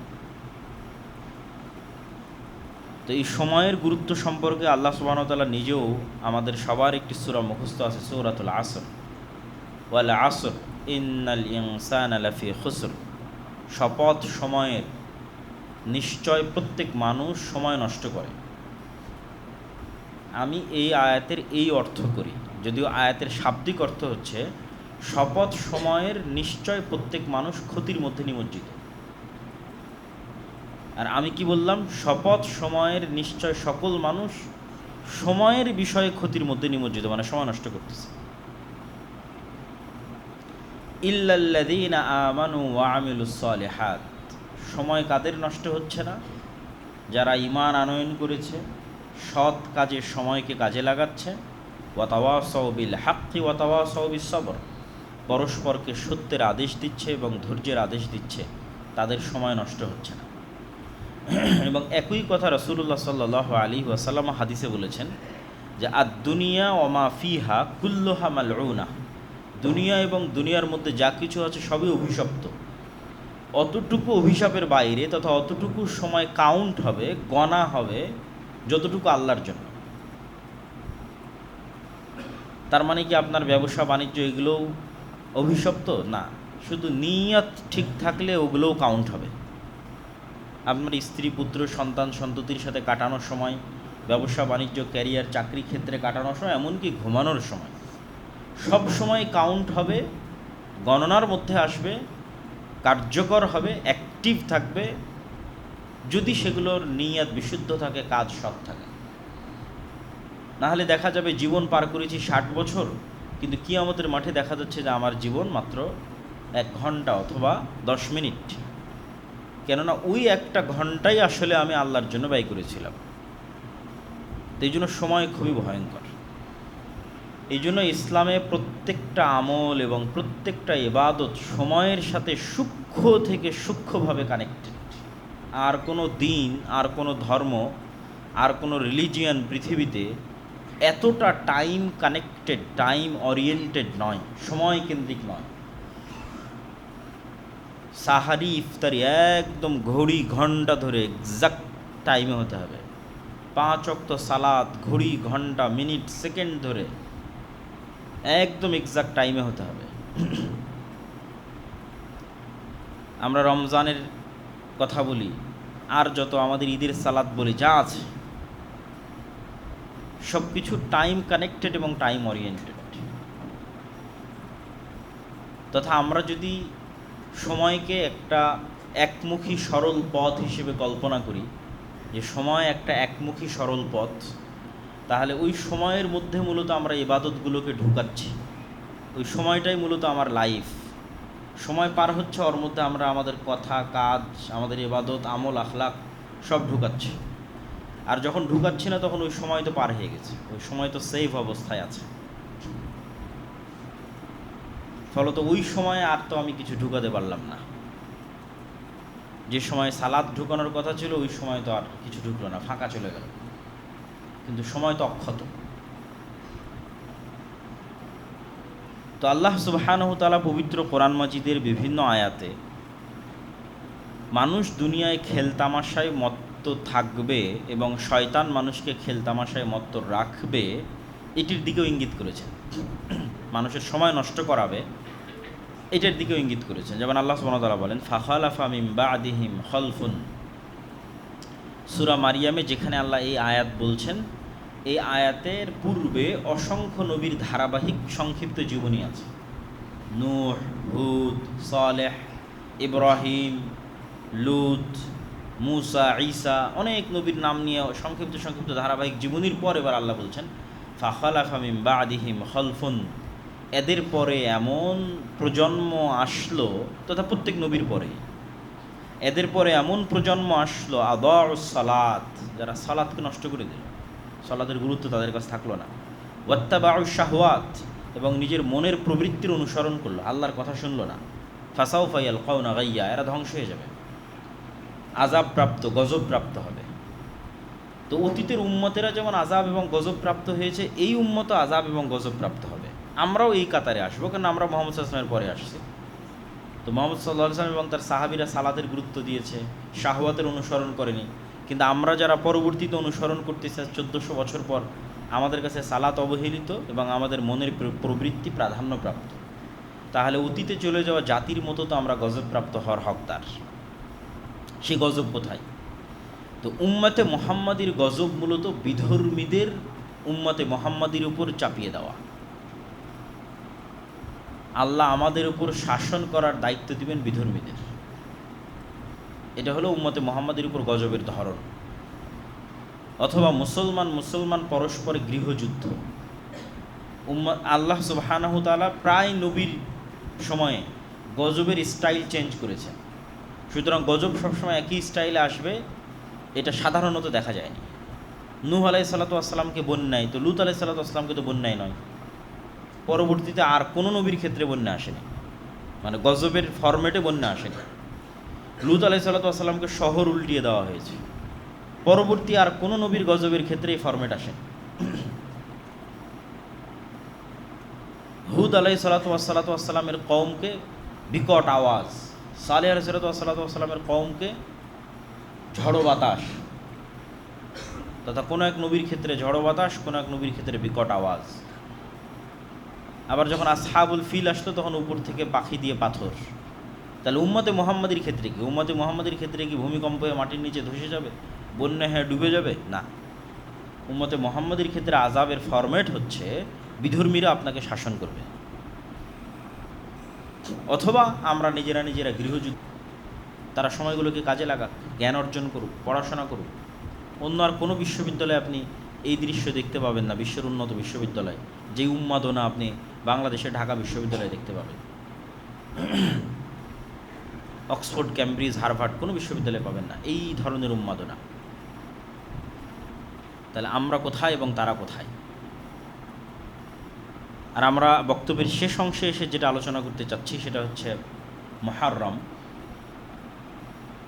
তো এই সময়ের গুরুত্ব সম্পর্কে আল্লাহ সুবহানাহু ওয়া তাআলা নিজেও, আমাদের সবার একটি সূরা মুখস্থ আছে, সূরাতুল আসর, ওয়াল আসর ইন্নাল ইনসানা লাফি খুসর, শপথ সময়ের, নিশ্চয় প্রত্যেক মানুষ সময় নষ্ট করে। আমি এই আয়াতের এই অর্থ করি, যদিও আয়াতের শাব্দিক অর্থ হচ্ছে শপথ সময়ের, নিশ্চয় প্রত্যেক মানুষ ক্ষতির মধ্যে নিমজ্জিত। আর আমি কি বললাম? শপথ সময়ের, নিশ্চয় সকল মানুষ সময়ের বিষয়ে ক্ষতির মধ্যে নিমজ্জিত, মানে সময় নষ্ট করতেছে। ইল্লাল্লাযীনা আমানু ওয়া আমিলুস সালিহাত, সময় কাদের নষ্ট হচ্ছে না? যারা ঈমান আনয়ন করেছে, সৎ কাজে সময়কে কাজে লাগাচ্ছে। ওয়া তাওয়াসাউ বিল হাক্কি ওয়া তাওয়াসাউ বিস সবর, পরস্পরকে সত্যের আদেশ দিচ্ছে এবং ধৈর্যের আদেশ দিচ্ছে, তাদের সময় নষ্ট হচ্ছে না। এবং একই কথা রাসূলুল্লাহ সাল্লাল্লাহু আলাইহি ওয়াসাল্লাম হাদিসে বলেছেন যে আদ-দুনিয়া ওয়া মা ফিহা কুল্লুহা মালউনা, দুনিয়া এবং দুনিয়ার মধ্যে যা কিছু আছে সবই অভিশপ্ত। অতটুকু অভিশাপের বাইরে, তথা অতটুকু সময় কাউন্ট হবে, গণা হবে যতটুকু আল্লাহর জন্য। তার মানে কি আপনার ব্যবসা বাণিজ্য এগুলোও অভিশপ্ত? না, শুধু নিয়ত ঠিক থাকলে ওগুলোও কাউন্ট হবে। আপনার স্ত্রী, পুত্র, সন্তান, সন্ততির সাথে কাটানোর সময়, ব্যবসা বাণিজ্য, ক্যারিয়ার, চাকরি ক্ষেত্রে কাটানোর সময়, এমনকি ঘুমানোর সময়, সব সময় কাউন্ট হবে, গণনার মধ্যে আসবে, কার্যকর হবে, অ্যাক্টিভ থাকবে, যদি সেগুলোর নিয়ত বিশুদ্ধ থাকে, কাজ সৎ থাকে। নাহলে দেখা যাবে জীবন পার করেছি 60 বছর, কিন্তু কিয়ামতের মাঠে দেখা যাচ্ছে যে আমার জীবন মাত্র 1 ঘন্টা অথবা 10 মিনিট। কেননা ওই একটা ঘন্টাই আসলে আমি আল্লাহর জন্য ব্যয় করেছিলাম। তো এই জন্য সময় খুবই ভয়ঙ্কর। এই জন্য ইসলামে প্রত্যেকটা আমল এবং প্রত্যেকটা ইবাদত সময়ের সাথে সূক্ষ্ম থেকে সূক্ষ্মভাবে কানেক্টেড। আর কোনো দিন, আর কোনো ধর্ম, আর কোনো রিলিজিয়ান পৃথিবীতে এতটা টাইম কানেক্টেড, টাইম ওরিয়েন্টেড নয়, সময় কেন্দ্রিক নয়। সাহারি, ইফতারি একদম ঘড়ি ঘন্টা ধরে এক্সাক্ট টাইমে হতে হবে। 5 ওয়াক্ত সালাত ঘড়ি ঘন্টা মিনিট সেকেন্ড ধরে একদম এক্সাক্ট টাইমে হতে হবে। আমরা রমজানের কথা বলি, আর যত আমাদের ঈদের সালাত বলি, যা আছে সব কিছু টাইম কানেক্টেড এবং টাইম ওরিয়েন্টেড। তথা আমরা যদি সময়কে একটা একমুখী সরল পথ হিসেবে কল্পনা করি, যে সময় একটা একমুখী সরল পথ, তাহলে ওই সময়ের মধ্যে মূলত আমরা ইবাদতগুলোকে ঢুকাচ্ছি। ওই সময়টাই মূলত আমার লাইফ। সময় পার হচ্ছে, ওর মধ্যে আমরা আমাদের কথা, কাজ, আমাদের ইবাদত, আমল, আখলাক সব ঢুকাচ্ছি। আর যখন ঢুকাচ্ছি না তখন ওই সময় তো পার হয়ে গেছে, ওই সময় তো সেভ অবস্থায় আছে। ফলত ওই সময়ে আর তো আমি কিছু ঢুকাতে পারলাম না। যে সময় সালাদ ঢুকানোর কথা ছিল ওই সময় তো আর কিছু ঢুকলো না, ফাঁকা চলে গেল, কিন্তু সময় তো অক্ষত। তো আল্লাহ সুবহানাহু ওয়া তাআলা পবিত্র কোরআন মাজিদের বিভিন্ন আয়াতে মানুষ দুনিয়ায় খেলতামাশায় মত্ত থাকবে এবং শয়তান মানুষকে খেলতামাশায় মত্ত রাখবে, এটির দিকেও ইঙ্গিত করেছেন। মানুষের সময় নষ্ট করাবে, এটার দিকেও ইঙ্গিত করেছেন। যেমন আল্লাহ সুবহানাহু ওয়া তাআলা বলেন, ফাখালাফা মিন বা'দিহিম খলফুন। সূরা মারিয়ামে যেখানে আল্লাহ এই আয়াত বলছেন, এই আয়াতের পূর্বে অসংখ্য নবীর ধারাবাহিক সংক্ষিপ্ত জীবনী আছে। নূহ, হুদ, সালেহ, ইব্রাহিম, লূত, মূসা, ঈসা, অনেক নবীর নাম নিয়ে সংক্ষিপ্ত ধারাবাহিক জীবনীর পর এবার আল্লাহ বলছেন, ফাখালাফা মিন বা'দিহিম খলফুন। এদের পরে এমন প্রজন্ম আসলো, তথা প্রত্যেক নবীর পরে এদের পরে এমন প্রজন্ম আসলো, আদাউস সালাত, যারা সালাতকে নষ্ট করে দিল, সালাতের গুরুত্ব তাদের কাছে থাকলো না। ওয়াত্তাবাউশ শাহওয়াত, এবং নিজের মনের প্রবৃত্তির অনুসরণ করলো, আল্লাহর কথা শুনলো না। ফাসাউফা ইয়ালকাউনা গাইয়া, এরা ধ্বংস হয়ে যাবে, আযাব প্রাপ্ত, গজব প্রাপ্ত হবে। তো অতীতের উম্মতেরা যেমন আযাব এবং গজব প্রাপ্ত হয়েছে, এই উম্মত আযাব এবং গজব প্রাপ্ত হবে। আমরাও এই কাতারে আসবো, কারণ আমরা মুহাম্মদ সাল্লাল্লাহু আলাইহি ওয়াসাল্লামের পরে আসছি। তো মুহাম্মদ সাল্লাল্লাহু আলাইহি ওয়াসাল্লাম এবং তার সাহাবীরা সালাতের গুরুত্ব দিয়েছে, শাহওয়াতের অনুসরণ করেনি। কিন্তু আমরা যারা পরবর্তীতে অনুসরণ করতেছি 1400 বছর পর, আমাদের কাছে সালাত অবহেলিত এবং আমাদের মনের প্রবৃত্তি প্রাধান্যপ্রাপ্ত। তাহলে অতীতে চলে যাওয়া জাতির মতো তো আমরা গজবপ্রাপ্ত হওয়ার হকদার। সেই গজব কোথায়? তো উম্মতে মুহাম্মাদির গজব মূলত বিধর্মীদের উম্মতে মুহাম্মাদির উপর চাপিয়ে দেওয়া। আল্লাহ আমাদের উপর শাসন করার দায়িত্ব দিবেন বিধর্মীদের। এটা হলো উম্মতে মুহাম্মাদির উপর গজবের ধরন। অথবা মুসলমান পরস্পরে গৃহযুদ্ধ। আল্লাহ সুবহানাহু ওয়া তাআলা প্রায় নবীর সময়ে গজবের স্টাইল চেঞ্জ করেছেন। সুতরাং গজব সবসময় একই স্টাইলে আসবে, এটা সাধারণত দেখা যায়নি। নূহ আলাইহিস সালাতু ওয়াস সালামকে বন্যায়, তো লূত আলাইহিস সালাতু ওয়াস সালামকে তো বন্যায় নয়। পরবর্তীতে আর কোনো নবীর ক্ষেত্রে বন্যা আসেনি, মানে গজবের ফরম্যাটে বন্যা আসেনি। লূত আলাইহিস সালাতু ওয়াস সালামকে শহর উল্টিয়ে দেওয়া হয়েছে। পরবর্তী আর কোনো নবীর গজবের ক্ষেত্রে এই ফরম্যাট আসেনি। হুদ আলাইহিস সালাতু ওয়াস সালামের কওমকে বিকট আওয়াজ, সালেহ আলাইহিস সালাতু ওয়াস সালামের কওমকে ঝড়ো বাতাস, তথা কোনো এক নবীর ক্ষেত্রে ঝড়ো বাতাস, কোনো এক নবীর ক্ষেত্রে বিকট আওয়াজ। আবার যখন আসহাবুল ফিল আসতো তখন উপর থেকে পাখি দিয়ে পাথর। তাহলে উম্মতে মুহাম্মাদির ক্ষেত্রে কি? উম্মতে মুহাম্মাদির ক্ষেত্রে কি ভূমিকম্প হয়ে মাটির নিচে ধসে যাবে, বন্যা হয়ে ডুবে যাবে? না। উম্মতে মুহাম্মাদির ক্ষেত্রে আযাবের ফরম্যাট হচ্ছে বিধর্মীরা আপনাকে শাসন করবে, অথবা আমরা নিজেরা গৃহযুদ্ধ। তারা সময়গুলোকে কাজে লাগাক, জ্ঞান অর্জন করুক, পড়াশোনা করুক। অন্য আর কোনো বিশ্ববিদ্যালয়ে আপনি এই দৃশ্য দেখতে পাবেন না, বিশ্বের উন্নত বিশ্ববিদ্যালয় যে উন্মাদনা আপনি বাংলাদেশে ঢাকা বিশ্ববিদ্যালয়ে দেখতে পাবেন। অক্সফোর্ড, ক্যামব্রিজ, হার্ভার্ড কোনো বিশ্ববিদ্যালয়ে পাবেন না এই ধরনের উন্মাদনা। তাহলে আমরা কোথায় এবং তারা কোথায়? আর আমরা বক্তব্যের শেষ অংশে এসে যেটা আলোচনা করতে চাচ্ছি সেটা হচ্ছে মুহররম।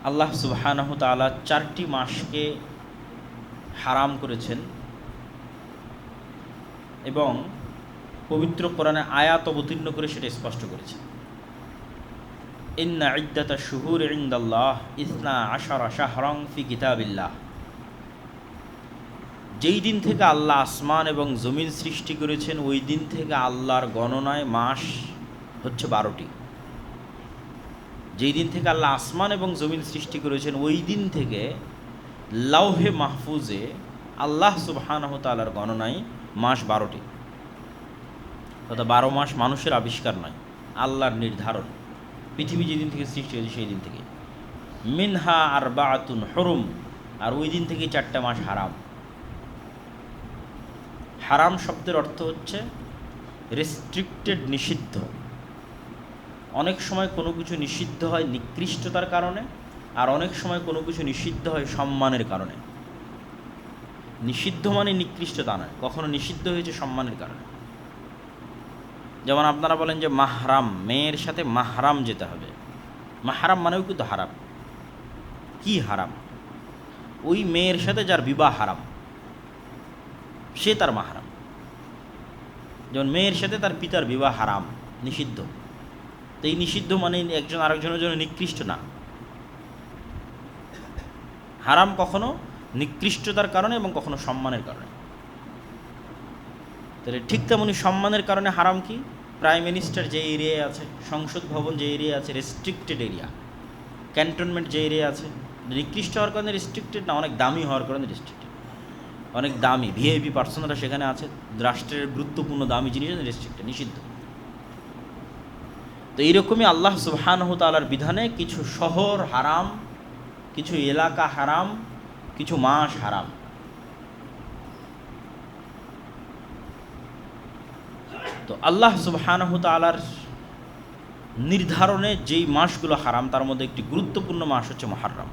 আল্লাহ সুবহানাহু ওয়া তাআলা 4টি মাসকে হারাম করেছেন এবং পবিত্র কোরআনে আয়াত অবতীর্ণ করে সেটা স্পষ্ট করেছেন। ইন্না ইদ্দাতা শুহুর ইনদাল্লাহ 12 শাহরান ফি কিতাবিল্লাহ। যেই দিন থেকে আল্লাহ আসমান এবং জমিন সৃষ্টি করেছেন ওই দিন থেকে আল্লাহর গণনায় মাস হচ্ছে 12টি। যেই দিন থেকে আল্লাহ আসমান এবং জমিন সৃষ্টি করেছেন ওই দিন থেকে লাউহে মাহফুজে আল্লাহ সুবহানাহু ওয়া তাআলার গণনায় মাস 12টি। অর্থাৎ 12 মাস মানুষের আবিষ্কার নয়, আল্লাহর নির্ধারণ। পৃথিবী যেদিন থেকে সৃষ্টি হয়েছে সেই দিন থেকে। মিনহা আরবাআতুন হুরুম, আর ওই দিন থেকে 4টা মাস হারাম। হারাম শব্দের অর্থ হচ্ছে রেস্ট্রিক্টেড, নিষিদ্ধ। অনেক সময় কোনো কিছু নিষিদ্ধ হয় নিকৃষ্টতার কারণে, আর অনেক সময় কোনো কিছু নিষিদ্ধ হয় সম্মানের কারণে। নিষিদ্ধ মানে নিকৃষ্টতা নয়, কখনো নিষিদ্ধ হয়েছে সম্মানের কারণে। যেমন আপনারা বলেন যে মাহরাম, মেয়ের সাথে মাহরাম যেতে হবে। মাহরাম মানেও কিন্তু হারাম। কি হারাম? ওই মেয়ের সাথে যার বিবাহ হারাম, সে তার মাহরাম। যেমন মেয়ের সাথে তার পিতার বিবাহ হারাম, নিষিদ্ধ। তো এই নিষিদ্ধ মানে একজন আরেকজনের জন্য নিকৃষ্ট না। হারাম কখনো নিকৃষ্টতার কারণে এবং কখনো সম্মানের কারণে। তাহলে ঠিক তেমনি সম্মানের কারণে হারাম কি? প্রাইম মিনিস্টার যে এরিয়ায় আছে, সংসদ ভবন যে এরিয়া আছে, রেস্ট্রিক্টেড এরিয়া। ক্যান্টনমেন্ট যে এরিয়া আছে, নিকৃষ্ট হওয়ার কারণে রেস্ট্রিক্টেড না, অনেক দামি হওয়ার কারণে রেস্ট্রিক্টেড। অনেক দামি ভিআইপি পার্সনরা সেখানে আছে, রাষ্ট্রের গুরুত্বপূর্ণ দামি জিনিস রেস্ট্রিক্টেড, নিষিদ্ধ। তো এইরকমই আল্লাহ সুবহানাহু তাআলার বিধানে কিছু শহর হারাম, কিছু এলাকা হারাম, কিছু মাস হারাম। তো আল্লাহ সুবহানাহু তাআলার নির্ধারণে যেই মাসগুলো হারাম তার মধ্যে একটি গুরুত্বপূর্ণ মাস হচ্ছে মুহররম।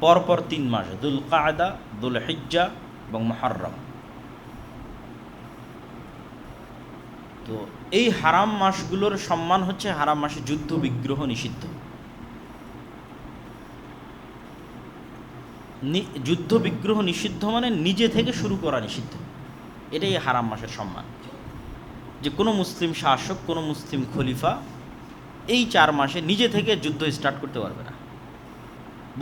পরপর 3 মাস, দুল কায়দা, দুল হিজ্জা এবং মুহররম। তো এই হারাম মাসগুলোর সম্মান হচ্ছে, হারাম মাসে যুদ্ধ বিগ্রহ নিষিদ্ধ। যুদ্ধ বিগ্রহ নিষিদ্ধ মানে নিজে থেকে শুরু করা নিষিদ্ধ। এটাই হারাম মাসের সম্মান, যে কোনো মুসলিম শাসক, কোনো মুসলিম খলিফা এই 4 মাসে নিজে থেকে যুদ্ধ স্টার্ট করতে পারবে না,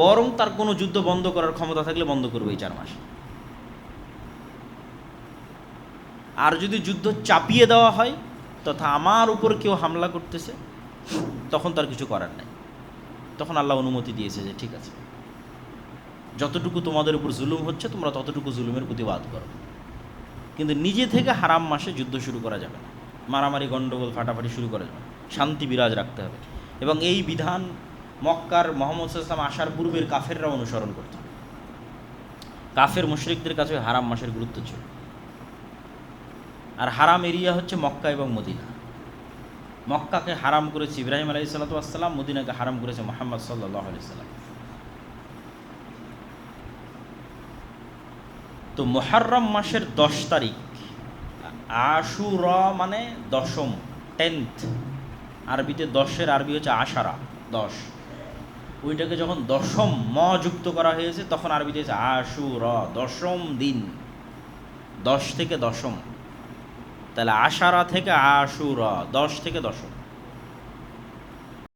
বরং তার কোনো যুদ্ধ বন্ধ করার ক্ষমতা থাকলে বন্ধ করবে এই 4 মাসে। আর যদি যুদ্ধ চাপিয়ে দেওয়া হয়, তথা আমার উপর কেউ হামলা করতেছে, তখন তার কিছু করার নাই। তখন আল্লাহ অনুমতি দিয়েছে যে ঠিক আছে, যতটুকু তোমাদের উপর জুলুম হচ্ছে তোমরা ততটুকু জুলুমের প্রতিবাদ করো, কিন্তু নিজে থেকে হারাম মাসে যুদ্ধ শুরু করা যাবে না, মারামারি গণ্ডগোল ফাটাফাটি শুরু করা যাবে না, শান্তি বিরাজ রাখতে হবে। এবং এই বিধান মক্কার মুহাম্মদ সাল্লাল্লাহু আলাইহি ওয়াসাল্লাম আসার পূর্বের কাফেররা অনুসরণ করত। কাফের মুশরিকদের কাছে হারাম মাসের গুরুত্ব ছিল। আর হারাম এরিয়া হচ্ছে মক্কা এবং মদিনা। মক্কাকে হারাম করেছে ইব্রাহিম আলাইহিসসালাতু ওয়াসসালাম, মদিনাকে হারাম করেছে মুহাম্মদ সাল্লাল্লাহু আলাইহি ওয়াসাল্লাম। তো মুহররম মাসের 10 তারিখ, আশুরা মানে দশম, 10th, আরবিতে 10-এর আরবি হচ্ছে আশারা, 10। ওইটাকে যখন দশম যুক্ত করা হয়েছে তখন আরবিতে হচ্ছে আশুরা, দশম দিন। 10 থেকে দশম, তাহলে আশারা থেকে আশুরা, 10 থেকে দশম।